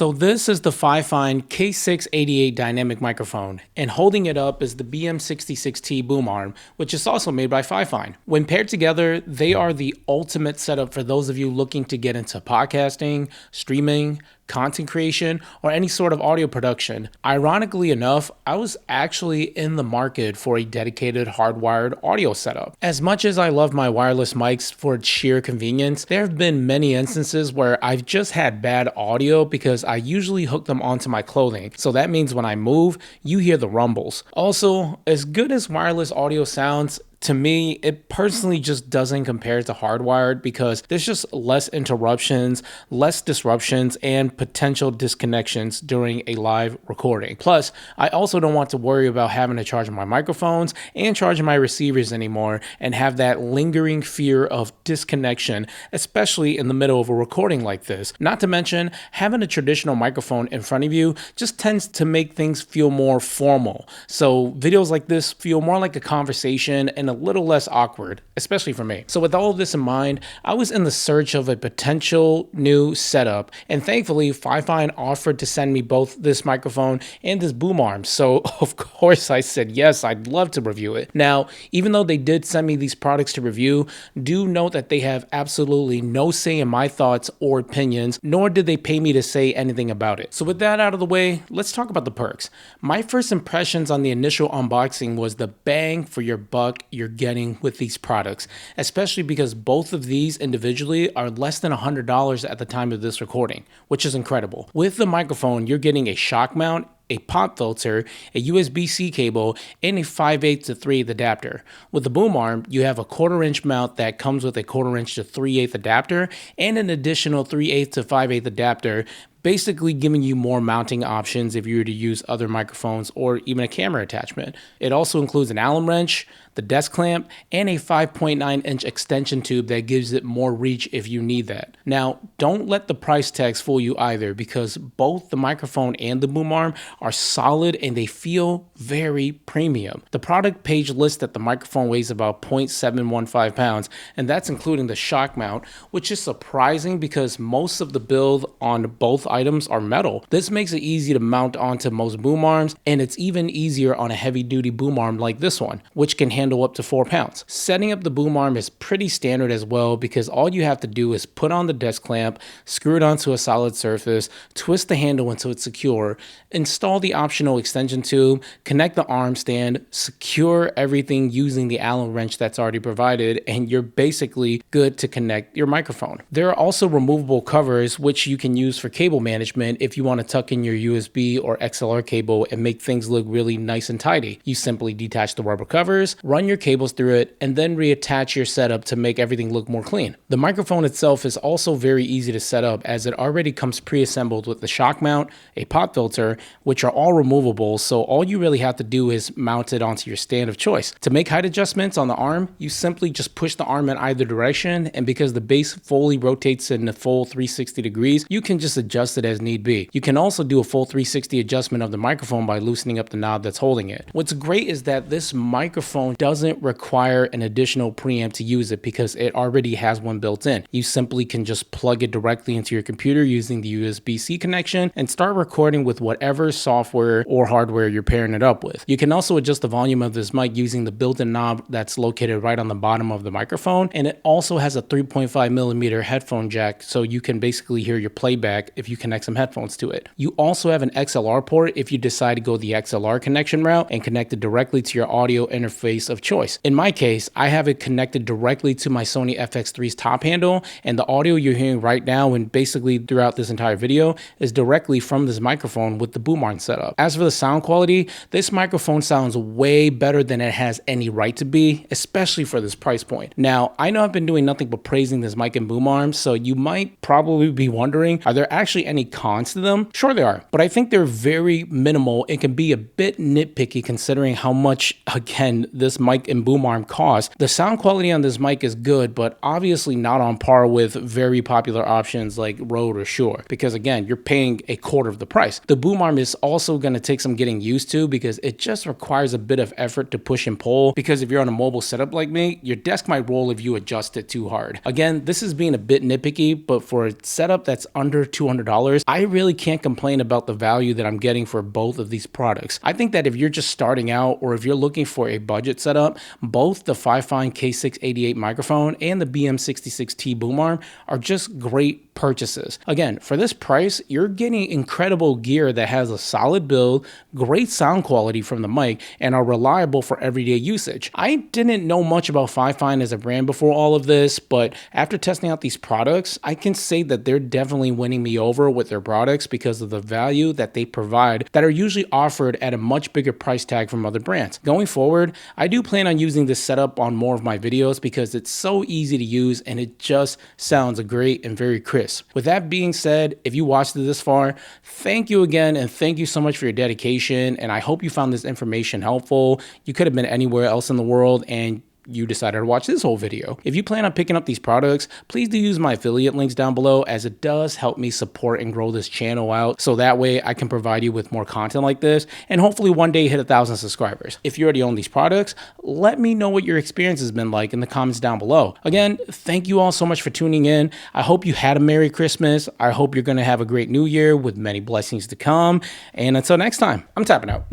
So this is the FIFINE K688 dynamic microphone, and holding it up is the BM66T boom arm, which is also made by FIFINE. When paired together, they are the ultimate setup for those of you looking to get into podcasting, streaming, content creation, or any sort of audio production. Ironically enough, I was actually in the market for a dedicated hardwired audio setup. As much as I love my wireless mics for its sheer convenience, there have been many instances where I've just had bad audio because I usually hook them onto my clothing. So that means when I move, you hear the rumbles. Also, as good as wireless audio sounds, to me, it personally just doesn't compare to hardwired because there's just less interruptions, less disruptions, and potential disconnections during a live recording. Plus, I also don't want to worry about having to charge my microphones and charging my receivers anymore and have that lingering fear of disconnection, especially in the middle of a recording like this. Not to mention, having a traditional microphone in front of you just tends to make things feel more formal. So videos like this feel more like a conversation and a little less awkward, especially for me. So with all of this in mind, I was in the search of a potential new setup, and thankfully FIFINE offered to send me both this microphone and this boom arm. So of course I said yes, I'd love to review it. Now, even though they did send me these products to review, do note that they have absolutely no say in my thoughts or opinions, nor did they pay me to say anything about it. So with that out of the way, let's talk about the perks. My first impressions on the initial unboxing was the bang for your buck you're getting with these products, especially because both of these individually are less than $100 at the time of this recording, which is incredible. With the microphone, you're getting a shock mount, a pop filter, a USB-C cable, and a 5/8 to 3/8 adapter. With the boom arm, you have a 1/4-inch mount that comes with a 1/4-inch to 3/8 adapter and an additional 3/8 to 5/8 adapter, basically giving you more mounting options if you were to use other microphones or even a camera attachment. It also includes an Allen wrench, the desk clamp, and a 5.9-inch extension tube that gives it more reach if you need that. Now, don't let the price tags fool you either, because both the microphone and the boom arm are solid and they feel very premium. The product page lists that the microphone weighs about 0.715 pounds, and that's including the shock mount, which is surprising because most of the build on both items are metal. This makes it easy to mount onto most boom arms, and it's even easier on a heavy-duty boom arm like this one, which can handle up to 4 pounds. Setting up the boom arm is pretty standard as well, because all you have to do is put on the desk clamp, screw it onto a solid surface, twist the handle until it's secure, install the optional extension tube, connect the arm stand, secure everything using the Allen wrench that's already provided, and you're basically good to connect your microphone. There are also removable covers which you can use for cable management if you want to tuck in your USB or XLR cable and make things look really nice and tidy. You simply detach the rubber covers, run your cables through it, and then reattach your setup to make everything look more clean. The microphone itself is also very easy to set up, as it already comes pre-assembled with the shock mount, a pop filter, which are all removable, so all you really have to do is mount it onto your stand of choice. To make height adjustments on the arm, you simply just push the arm in either direction, and because the base fully rotates in the full 360 degrees, you can just adjust it as need be. You can also do a full 360 adjustment of the microphone by loosening up the knob that's holding it. What's great is that this microphone doesn't require an additional preamp to use it because it already has one built in. You simply can just plug it directly into your computer using the USB-C connection and start recording with whatever software or hardware you're pairing it up with. You can also adjust the volume of this mic using the built-in knob that's located right on the bottom of the microphone, and it also has a 3.5mm headphone jack, so you can basically hear your playback if you connect some headphones to it. You also have an XLR port if you decide to go the XLR connection route and connect it directly to your audio interface of choice. In my case, I have it connected directly to my Sony FX3's top handle, and the audio you're hearing right now and basically throughout this entire video is directly from this microphone with the boom arm setup. As for the sound quality, this microphone sounds way better than it has any right to be, especially for this price point. Now, I know I've been doing nothing but praising this mic and boom arm, so you might probably be wondering, are there actually any cons to them? Sure there are, but I think they're very minimal and can be a bit nitpicky considering how much, again, this mic and boom arm cost. The sound quality on this mic is good, but obviously not on par with very popular options like Rode or Shure, because again, you're paying a quarter of the price. The boom arm is also going to take some getting used to because it just requires a bit of effort to push and pull, because if you're on a mobile setup like me, your desk might roll if you adjust it too hard. Again, this is being a bit nitpicky, but for a setup that's under $200, $100, I really can't complain about the value that I'm getting for both of these products. I think that if you're just starting out or if you're looking for a budget setup, both the FIFINE K688 microphone and the BM66T boom arm are just great purchases. Again, for this price, you're getting incredible gear that has a solid build, great sound quality from the mic, and are reliable for everyday usage. I didn't know much about FIFINE as a brand before all of this, but after testing out these products, I can say that they're definitely winning me over with their products because of the value that they provide that are usually offered at a much bigger price tag from other brands. Going forward, I do plan on using this setup on more of my videos because it's so easy to use and it just sounds great and very crisp. With that being said, if you watched it this far, thank you again, and thank you so much for your dedication, and I hope you found this information helpful. You could have been anywhere else in the world and you decided to watch this whole video. If you plan on picking up these products, please do use my affiliate links down below, as it does help me support and grow this channel out, so that way I can provide you with more content like this and hopefully one day hit 1,000 subscribers. If you already own these products, let me know what your experience has been like in the comments down below. Again, thank you all so much for tuning in. I hope you had a Merry Christmas. I hope you're going to have a great New Year with many blessings to come. And until next time, I'm tapping out.